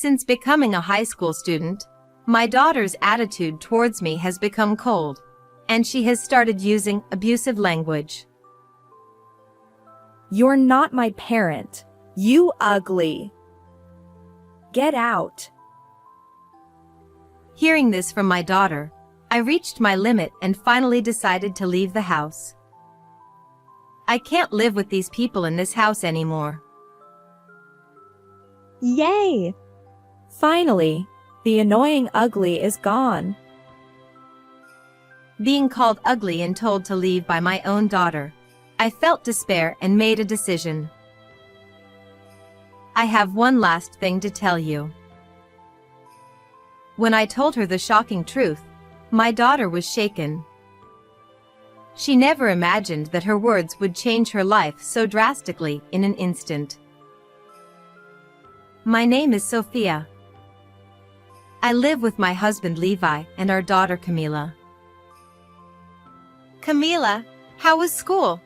Since becoming a high school student, my daughter's attitude towards me has become cold, and she has started using abusive language. You're not my parent. You ugly. Get out. Hearing this from my daughter, I reached my limit and finally decided to leave the house. I can't live with these people in this house anymore. Yay! Finally, the annoying ugly is gone. Being called ugly and told to leave by my own daughter, I felt despair and made a decision. I have one last thing to tell you. When I told her the shocking truth, my daughter was shaken. She never imagined that her words would change her life so drastically in an instant. My name is Sophia. I live with my husband Levi and our daughter Camila. Camila, how was school?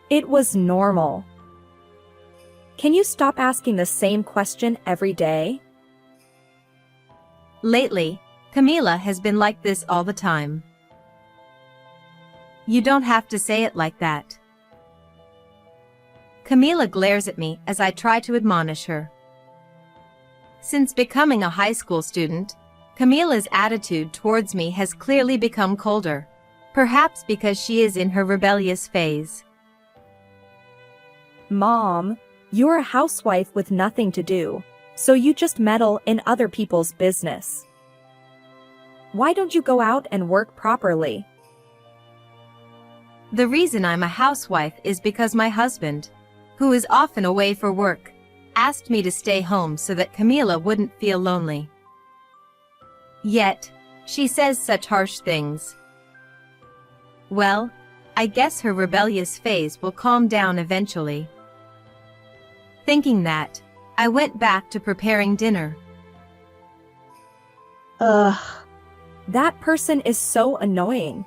It was normal. Can you stop asking the same question every day? Lately, Camila has been like this all the time. You don't have to say it like that. Camila glares at me as I try to admonish her. Since becoming a high school student, Camila's attitude towards me has clearly become colder, perhaps because she is in her rebellious phase. Mom, you're a housewife with nothing to do, so you just meddle in other people's business. Why don't you go out and work properly? The reason I'm a housewife is because my husband, who is often away for work, asked me to stay home so that Camila wouldn't feel lonely. Yet, she says such harsh things. Well, I guess her rebellious phase will calm down eventually. Thinking that, I went back to preparing dinner. Ugh. That person is so annoying.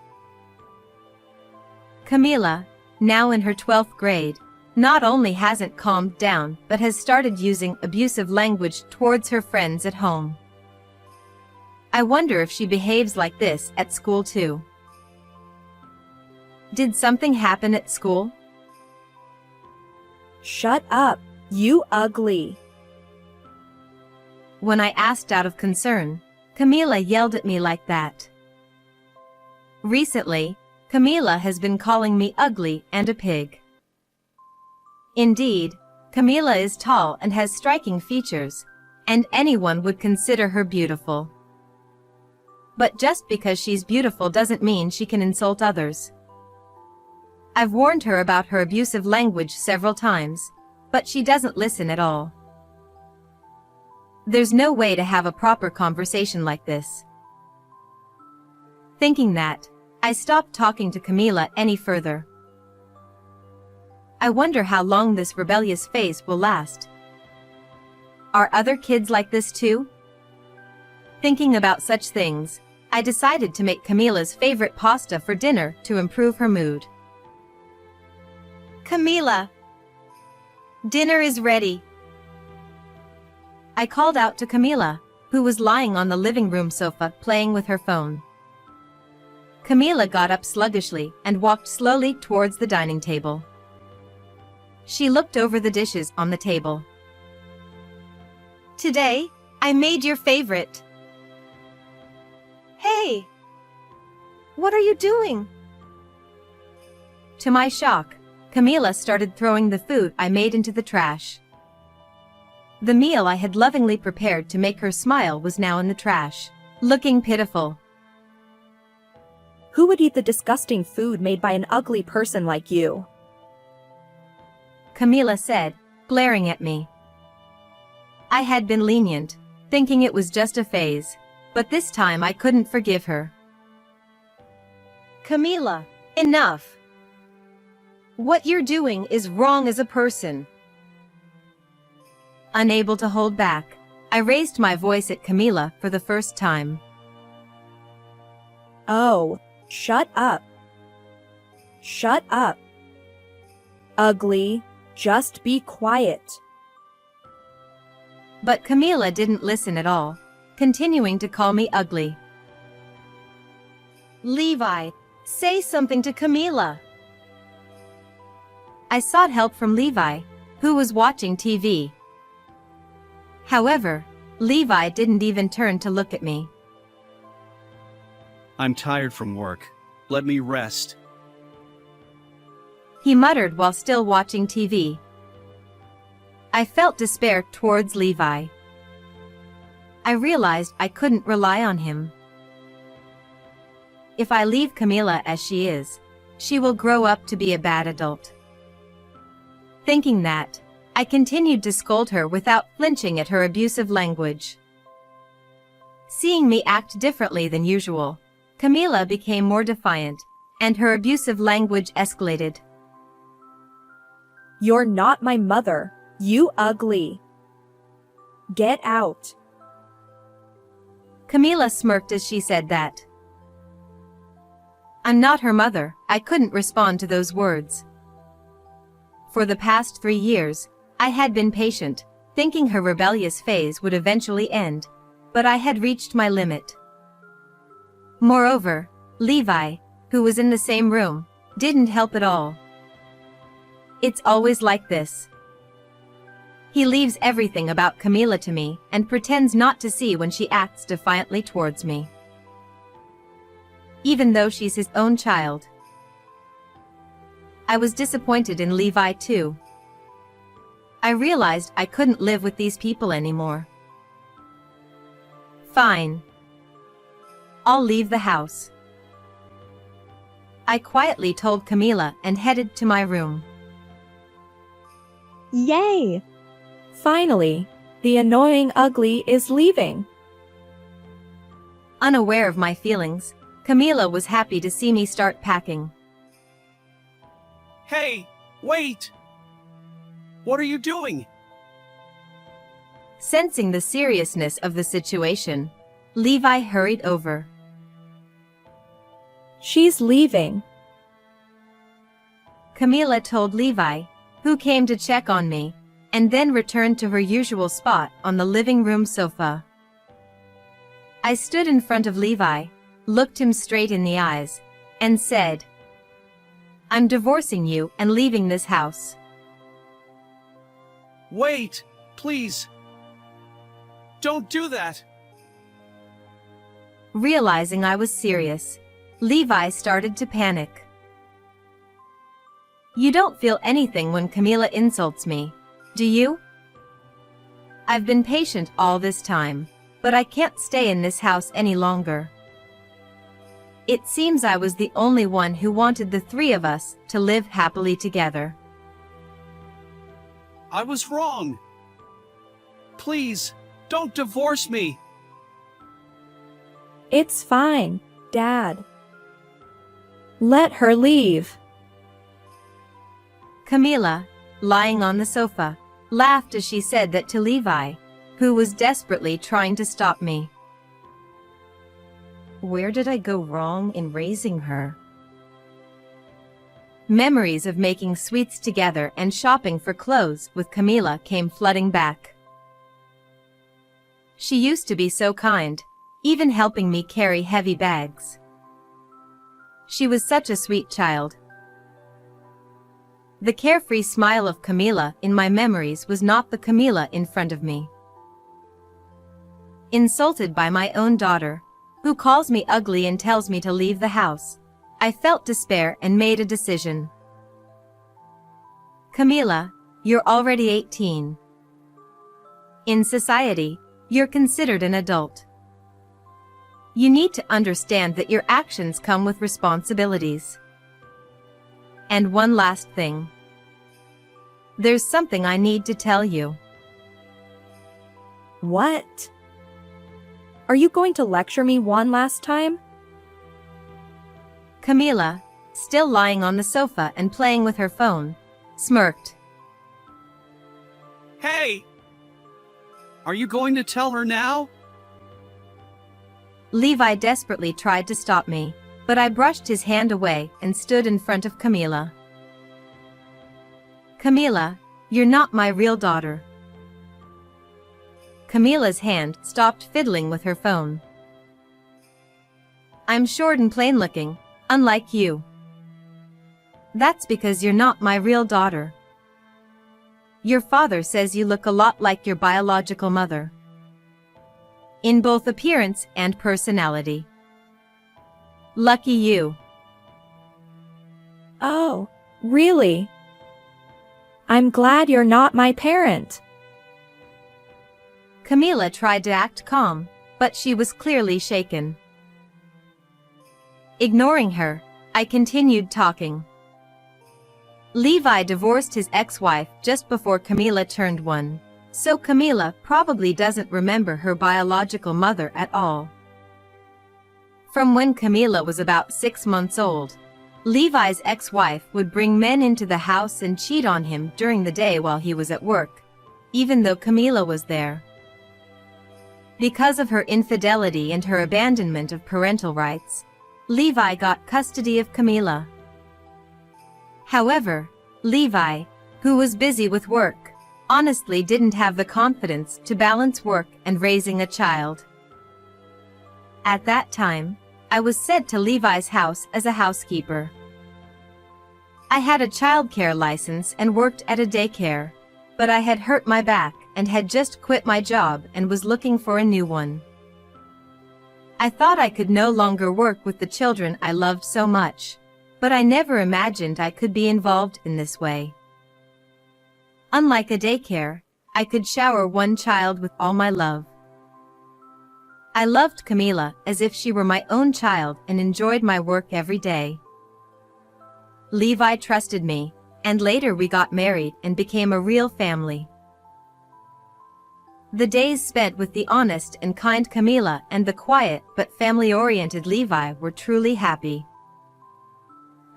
Camila, now in her 12th grade, not only hasn't calmed down but has started using abusive language towards her friends at home. I wonder if she behaves like this at school too. Did something happen at school? Shut up, you ugly. When I asked out of concern, Camila yelled at me like that. Recently, Camila has been calling me ugly and a pig. Indeed, Camila is tall and has striking features, and anyone would consider her beautiful. But just because she's beautiful doesn't mean she can insult others. I've warned her about her abusive language several times, but she doesn't listen at all. There's no way to have a proper conversation like this. Thinking that, I stopped talking to Camila any further. I wonder how long this rebellious phase will last. Are other kids like this too? Thinking about such things, I decided to make Camila's favorite pasta for dinner to improve her mood. Camila! Dinner is ready. I called out to Camila, who was lying on the living room sofa playing with her phone. Camila got up sluggishly and walked slowly towards the dining table. She looked over the dishes on the table. Today, I made your favorite. Hey! What are you doing? To my shock, Camila started throwing the food I made into the trash. The meal I had lovingly prepared to make her smile was now in the trash, looking pitiful. Who would eat the disgusting food made by an ugly person like you? Camila said, glaring at me. I had been lenient, thinking it was just a phase, but this time I couldn't forgive her. Camila, enough! What you're doing is wrong as a person. Unable to hold back, I raised my voice at Camila for the first time. Oh, shut up. Shut up. Ugly, just be quiet. But Camila didn't listen at all, continuing to call me ugly. Levi, say something to Camila. I sought help from Levi, who was watching TV. However, Levi didn't even turn to look at me. I'm tired from work. Let me rest. He muttered while still watching TV. I felt despair towards Levi. I realized I couldn't rely on him. If I leave Camila as she is, she will grow up to be a bad adult. Thinking that, I continued to scold her without flinching at her abusive language. Seeing me act differently than usual, Camila became more defiant, and her abusive language escalated. You're not my mother, you ugly. Get out. Camila smirked as she said that. I'm not her mother. I couldn't respond to those words. For the past 3 years, I had been patient, thinking her rebellious phase would eventually end, but I had reached my limit. Moreover, Levi, who was in the same room, didn't help at all. It's always like this. He leaves everything about Camila to me and pretends not to see when she acts defiantly towards me. Even though she's his own child. I was disappointed in Levi too. I realized I couldn't live with these people anymore. Fine. I'll leave the house. I quietly told Camila and headed to my room. Yay! Finally, the annoying ugly is leaving. Unaware of my feelings, Camila was happy to see me start packing. Hey, wait! What are you doing? Sensing the seriousness of the situation, Levi hurried over. She's leaving. Camila told Levi, who came to check on me, and then returned to her usual spot on the living room sofa. I stood in front of Levi, looked him straight in the eyes, and said, I'm divorcing you and leaving this house. Wait, please. Don't do that. Realizing I was serious, Levi started to panic. You don't feel anything when Camila insults me, do you? I've been patient all this time, but I can't stay in this house any longer. It seems I was the only one who wanted the 3 of us to live happily together. I was wrong. Please, don't divorce me. It's fine, Dad. Let her leave. Camila, lying on the sofa, laughed as she said that to Levi, who was desperately trying to stop me. Where did I go wrong in raising her? Memories of making sweets together and shopping for clothes with Camila came flooding back. She used to be so kind, even helping me carry heavy bags. She was such a sweet child. The carefree smile of Camila in my memories was not the Camila in front of me. Insulted by my own daughter, who calls me ugly and tells me to leave the house, I felt despair and made a decision. Camila, you're already 18. In society, you're considered an adult. You need to understand that your actions come with responsibilities. And one last thing. There's something I need to tell you. What? Are you going to lecture me one last time? Camila, still lying on the sofa and playing with her phone, smirked. Hey! Are you going to tell her now? Levi desperately tried to stop me, but I brushed his hand away and stood in front of Camila. Camila, you're not my real daughter. Camila's hand stopped fiddling with her phone. I'm short and plain looking, unlike you. That's because you're not my real daughter. Your father says you look a lot like your biological mother. In both appearance and personality. Lucky you. Oh, really? I'm glad you're not my parent. Camila tried to act calm, but she was clearly shaken. Ignoring her, I continued talking. Levi divorced his ex-wife just before Camila turned 1, so Camila probably doesn't remember her biological mother at all. From when Camila was about 6 months old, Levi's ex-wife would bring men into the house and cheat on him during the day while he was at work, even though Camila was there. Because of her infidelity and her abandonment of parental rights, Levi got custody of Camila. However, Levi, who was busy with work, honestly didn't have the confidence to balance work and raising a child. At that time, I was sent to Levi's house as a housekeeper. I had a childcare license and worked at a daycare, but I had hurt my back and had just quit my job and was looking for a new one. I thought I could no longer work with the children I loved so much, but I never imagined I could be involved in this way. Unlike a daycare, I could shower one child with all my love. I loved Camila as if she were my own child and enjoyed my work every day. Levi trusted me, and later we got married and became a real family. The days spent with the honest and kind Camila and the quiet but family-oriented Levi were truly happy.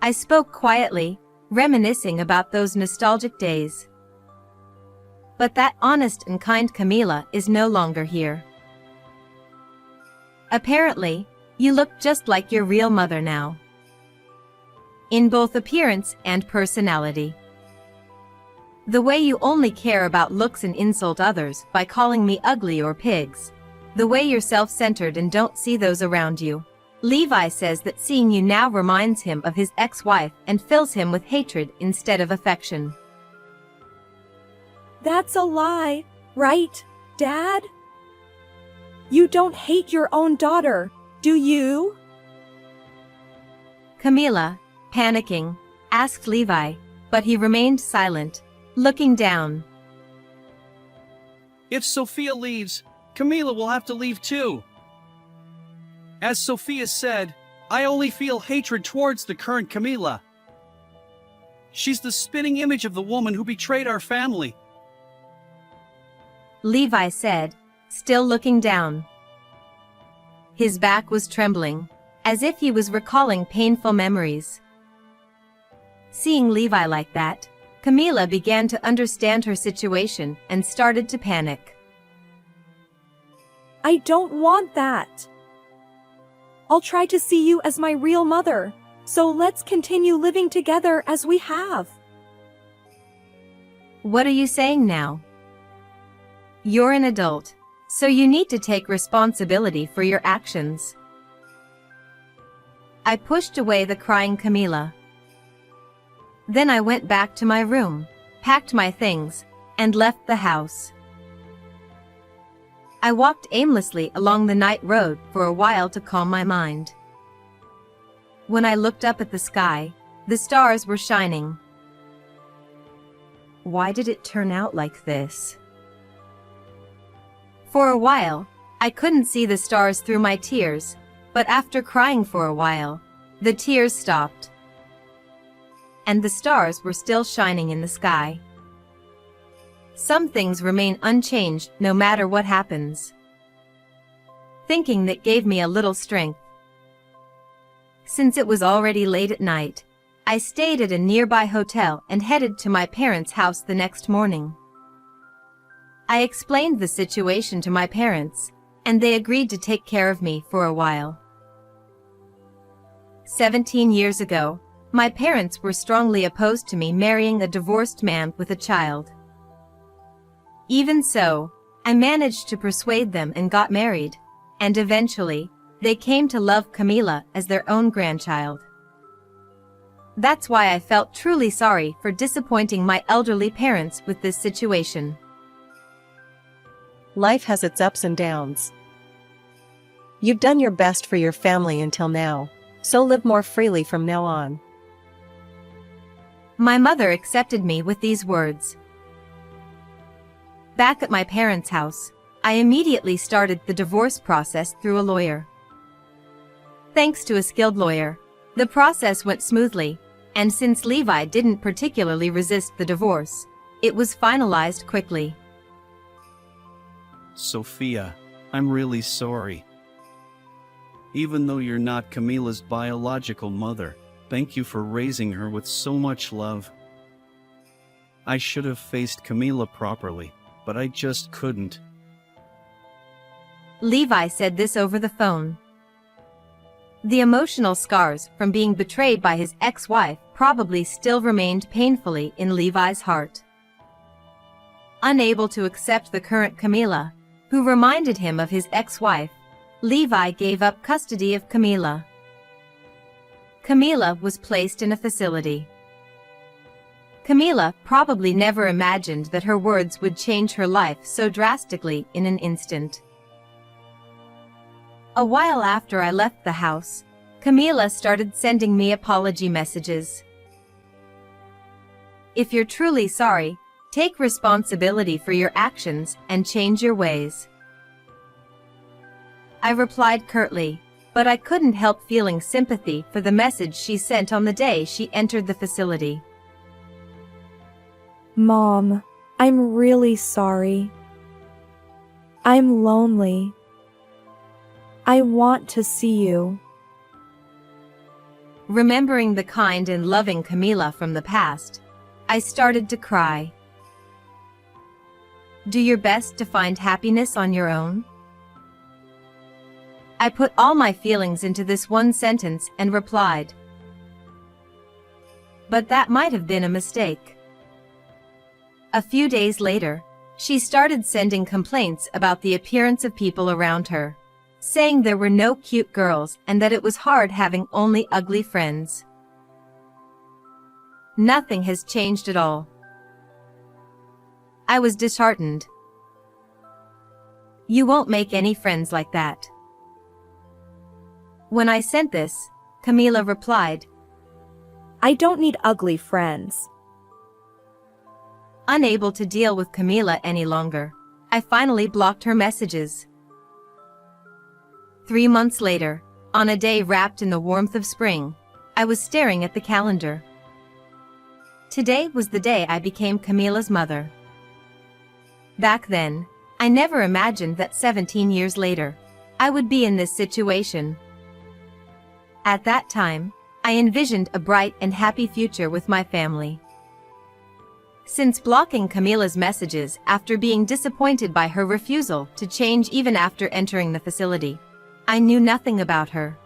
I spoke quietly, reminiscing about those nostalgic days. But that honest and kind Camila is no longer here. Apparently, you look just like your real mother now. In both appearance and personality. The way you only care about looks and insult others by calling me ugly or pigs. The way you're self-centered and don't see those around you. Levi says that seeing you now reminds him of his ex-wife and fills him with hatred instead of affection. That's a lie, right, Dad? You don't hate your own daughter, do you? Camila, panicking, asked Levi, but he remained silent, looking down. If Sophia leaves, Camila will have to leave too. As Sophia said, I only feel hatred towards the current Camila. She's the spitting image of the woman who betrayed our family. Levi said, still looking down. His back was trembling, as if he was recalling painful memories. Seeing Levi like that, Camila began to understand her situation and started to panic. I don't want that. I'll try to see you as my real mother, so let's continue living together as we have. What are you saying now? You're an adult, so you need to take responsibility for your actions. I pushed away the crying Camila. Then I went back to my room, packed my things, and left the house. I walked aimlessly along the night road for a while to calm my mind. When I looked up at the sky, the stars were shining. Why did it turn out like this? For a while, I couldn't see the stars through my tears, but after crying for a while, the tears stopped. And the stars were still shining in the sky. Some things remain unchanged no matter what happens. Thinking that gave me a little strength. Since it was already late at night, I stayed at a nearby hotel and headed to my parents' house the next morning. I explained the situation to my parents, and they agreed to take care of me for a while. 17 years ago, my parents were strongly opposed to me marrying a divorced man with a child. Even so, I managed to persuade them and got married, and eventually, they came to love Camila as their own grandchild. That's why I felt truly sorry for disappointing my elderly parents with this situation. Life has its ups and downs. You've done your best for your family until now, so live more freely from now on. My mother accepted me with these words. Back at my parents' house, I immediately started the divorce process through a lawyer. Thanks to a skilled lawyer, the process went smoothly, and since Levi didn't particularly resist the divorce, it was finalized quickly. Sophia, I'm really sorry. Even though you're not Camila's biological mother, thank you for raising her with so much love. I should have faced Camila properly, but I just couldn't. Levi said this over the phone. The emotional scars from being betrayed by his ex-wife probably still remained painfully in Levi's heart. Unable to accept the current Camila, who reminded him of his ex-wife, Levi gave up custody of Camila. Camila was placed in a facility. Camila probably never imagined that her words would change her life so drastically in an instant. A while after I left the house, Camila started sending me apology messages. If you're truly sorry, take responsibility for your actions and change your ways. I replied curtly, but I couldn't help feeling sympathy for the message she sent on the day she entered the facility. Mom, I'm really sorry. I'm lonely. I want to see you. Remembering the kind and loving Camila from the past, I started to cry. Do your best to find happiness on your own. I put all my feelings into this one sentence and replied. But that might have been a mistake. A few days later, she started sending complaints about the appearance of people around her, saying there were no cute girls and that it was hard having only ugly friends. Nothing has changed at all. I was disheartened. You won't make any friends like that. When I sent this, Camila replied, I don't need ugly friends. Unable to deal with Camila any longer, I finally blocked her messages. 3 months later, on a day wrapped in the warmth of spring, I was staring at the calendar. Today was the day I became Camila's mother. Back then, I never imagined that 17 years later, I would be in this situation. At that time, I envisioned a bright and happy future with my family. Since blocking Camila's messages after being disappointed by her refusal to change even after entering the facility, I knew nothing about her.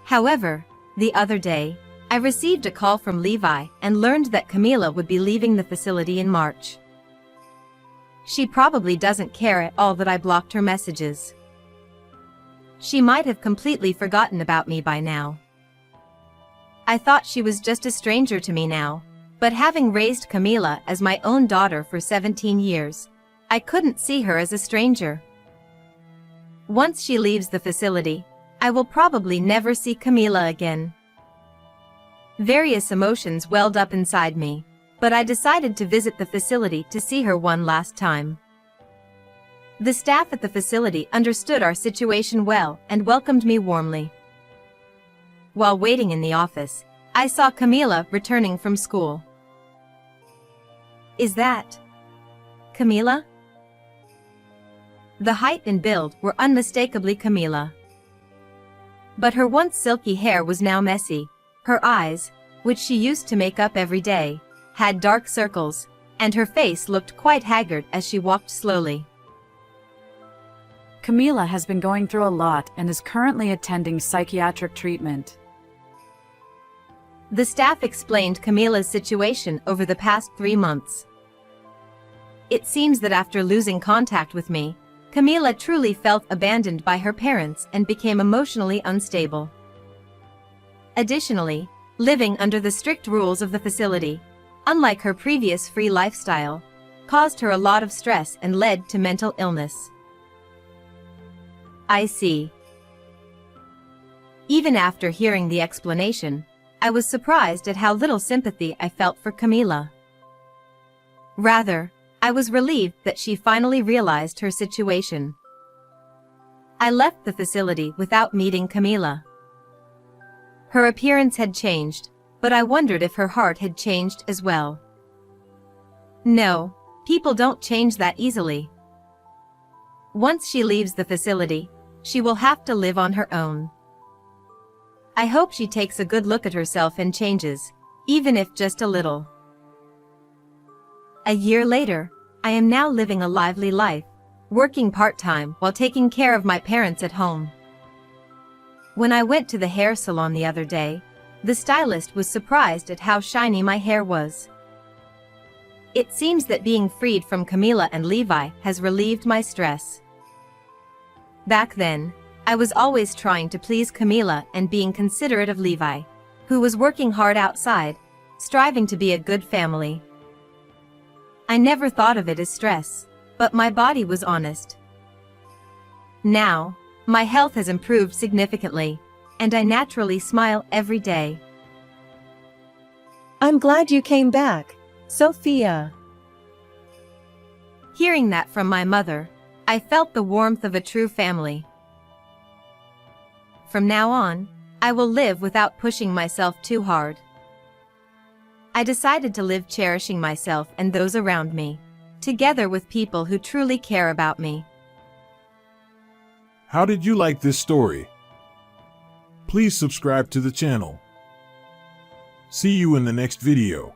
However, the other day, I received a call from Levi and learned that Camila would be leaving the facility in March. She probably doesn't care at all that I blocked her messages. She might have completely forgotten about me by now. I thought she was just a stranger to me now, but having raised Camila as my own daughter for 17 years, I couldn't see her as a stranger. Once she leaves the facility, I will probably never see Camila again. Various emotions welled up inside me, but I decided to visit the facility to see her one last time. The staff at the facility understood our situation well and welcomed me warmly. While waiting in the office, I saw Camila returning from school. Is that Camila? The height and build were unmistakably Camila. But her once silky hair was now messy, her eyes, which she used to make up every day, had dark circles, and her face looked quite haggard as she walked slowly. Camila has been going through a lot and is currently attending psychiatric treatment. The staff explained Camila's situation over the past 3 months. It seems that after losing contact with me, Camila truly felt abandoned by her parents and became emotionally unstable. Additionally, living under the strict rules of the facility, unlike her previous free lifestyle, caused her a lot of stress and led to mental illness. I see. Even after hearing the explanation, I was surprised at how little sympathy I felt for Camila. Rather, I was relieved that she finally realized her situation. I left the facility without meeting Camila. Her appearance had changed, but I wondered if her heart had changed as well. No, people don't change that easily. Once she leaves the facility, she will have to live on her own. I hope she takes a good look at herself and changes, even if just a little. A year later, I am now living a lively life, working part-time while taking care of my parents at home. When I went to the hair salon the other day, the stylist was surprised at how shiny my hair was. It seems that being freed from Camila and Levi has relieved my stress. Back then, I was always trying to please Camila and being considerate of Levi, who was working hard outside, striving to be a good family. I never thought of it as stress, but my body was honest. Now, my health has improved significantly, and I naturally smile every day. I'm glad you came back, Sophia. Hearing that from my mother, I felt the warmth of a true family. From now on, I will live without pushing myself too hard. I decided to live cherishing myself and those around me, together with people who truly care about me. How did you like this story? Please subscribe to the channel. See you in the next video.